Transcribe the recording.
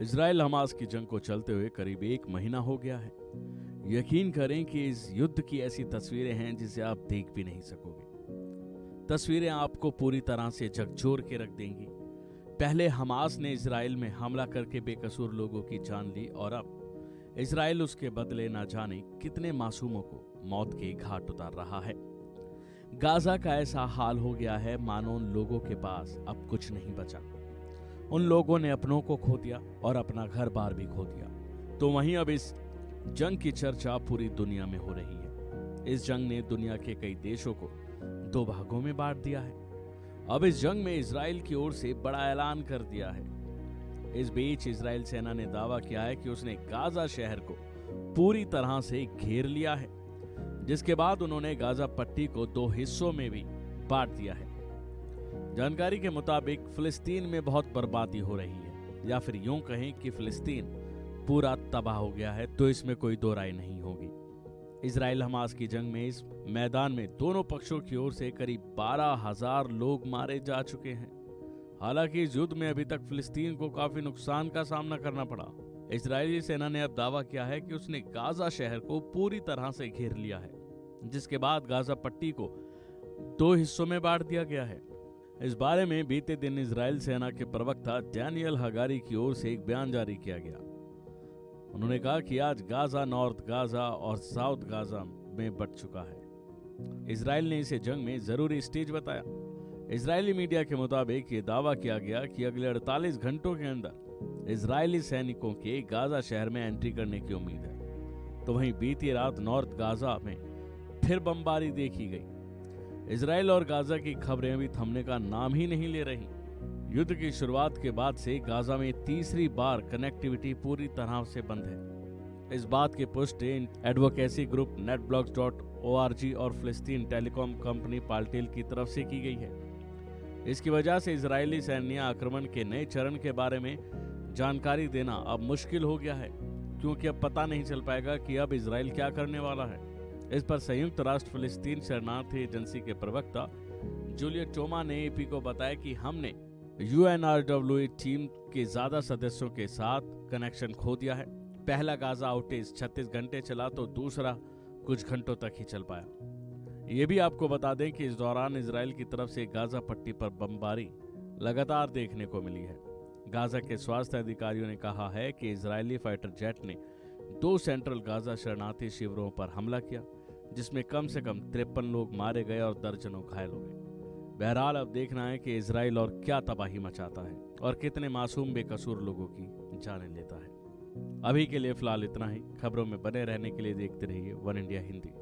Israel Hamas की जंग को चलते हुए करीब 1 महीना हो गया है। यकीन करें कि इस युद्ध की ऐसी तस्वीरें हैं जिसे आप देख भी नहीं सकोगे। तस्वीरें आपको पूरी तरह से झकझोर के रख देंगी। पहले हमास ने इजराइल में हमला करके बेकसूर लोगों की जान ली और अब इजराइल उसके बदले ना जाने कितने मासूमों को मौत के घाट उतार रहा है। गाजा का ऐसा हाल हो गया है मानो उन लोगों के पास अब कुछ नहीं बचा। उन लोगों ने अपनों को खो दिया और अपना घर बार भी खो दिया। तो वहीं अब इस जंग की चर्चा पूरी दुनिया में हो रही है। इस जंग ने दुनिया के कई देशों को 2 भागों में बांट दिया है। अब इस जंग में इजराइल की ओर से बड़ा ऐलान कर दिया है। इस बीच इजराइल सेना ने दावा किया है कि उसने गाजा शहर को पूरी तरह से घेर लिया है, जिसके बाद उन्होंने गाजा पट्टी को 2 हिस्सों में भी बांट दिया है। जानकारी के मुताबिक फिलिस्तीन में बहुत बर्बादी हो रही है, या फिर यूं कहें कि फिलिस्तीन पूरा तबाह हो गया है, तो इसमें कोई दो राय नहीं होगी। इजराइल हमास की जंग में इस मैदान में दोनों पक्षों की ओर से करीब 12,000 लोग मारे जा चुके हैं। हालांकि इस युद्ध में अभी तक फिलिस्तीन को काफी नुकसान का सामना करना पड़ा। इजरायली सेना ने अब दावा किया है कि उसने गाजा शहर को पूरी तरह से घेर लिया है, जिसके बाद गाजा पट्टी को 2 हिस्सों में बांट दिया गया है। इस बारे में बीते दिन इजराइल सेना के प्रवक्ता डैनियल हगारी की ओर से एक बयान जारी किया गया। उन्होंने कहा कि आज गाजा नॉर्थ गाजा और साउथ गाजा में बंट चुका है। इजराइल ने इसे जंग में जरूरी स्टेज बताया। इजरायली मीडिया के मुताबिक ये दावा किया गया कि अगले 48 घंटों के अंदर इजरायली सैनिकों के गाजा शहर में एंट्री करने की उम्मीद है। तो वहीं बीती रात नॉर्थ गाजा में फिर बमबारी देखी गई। इजराइल और गाजा की खबरें अभी थमने का नाम ही नहीं ले रही। युद्ध की शुरुआत के बाद से गाजा में तीसरी बार कनेक्टिविटी पूरी तरह से बंद है। इस बात की पुष्टि एडवोकेसी ग्रुप netblocks.org और फिलिस्तीन टेलीकॉम कंपनी पाल्टेल की तरफ से की गई है। इसकी वजह से इजरायली सैन्य आक्रमण के नए चरण के बारे में जानकारी देना अब मुश्किल हो गया है, क्योंकि अब पता नहीं चल पाएगा कि अब इजराइल क्या करने वाला है। इस पर संयुक्त राष्ट्र फिलिस्तीन शरणार्थी एजेंसी के प्रवक्ता जूलियट टोमा ने एपी को बताया कि हमने UNRWA टीम के ज्यादा सदस्यों के साथ कनेक्शन खो दिया है। पहला गाजा आउटेज 36 घंटे चला तो दूसरा कुछ घंटों तक ही चल पाया। ये भी आपको बता दें कि इस दौरान इजराइल की तरफ से गाजा पट्टी पर बमबारी लगातार देखने को मिली है। गाजा के स्वास्थ्य अधिकारियों ने कहा है कि इजरायली फाइटर जेट ने 2 सेंट्रल गाजा शरणार्थी शिविरों पर हमला किया, जिसमें कम से कम 53 लोग मारे गए और दर्जनों घायल हो गए। बहरहाल अब देखना है कि इजराइल और क्या तबाही मचाता है और कितने मासूम बेकसूर लोगों की जानें लेता है। अभी के लिए फिलहाल इतना ही। खबरों में बने रहने के लिए देखते रहिए वन इंडिया हिंदी।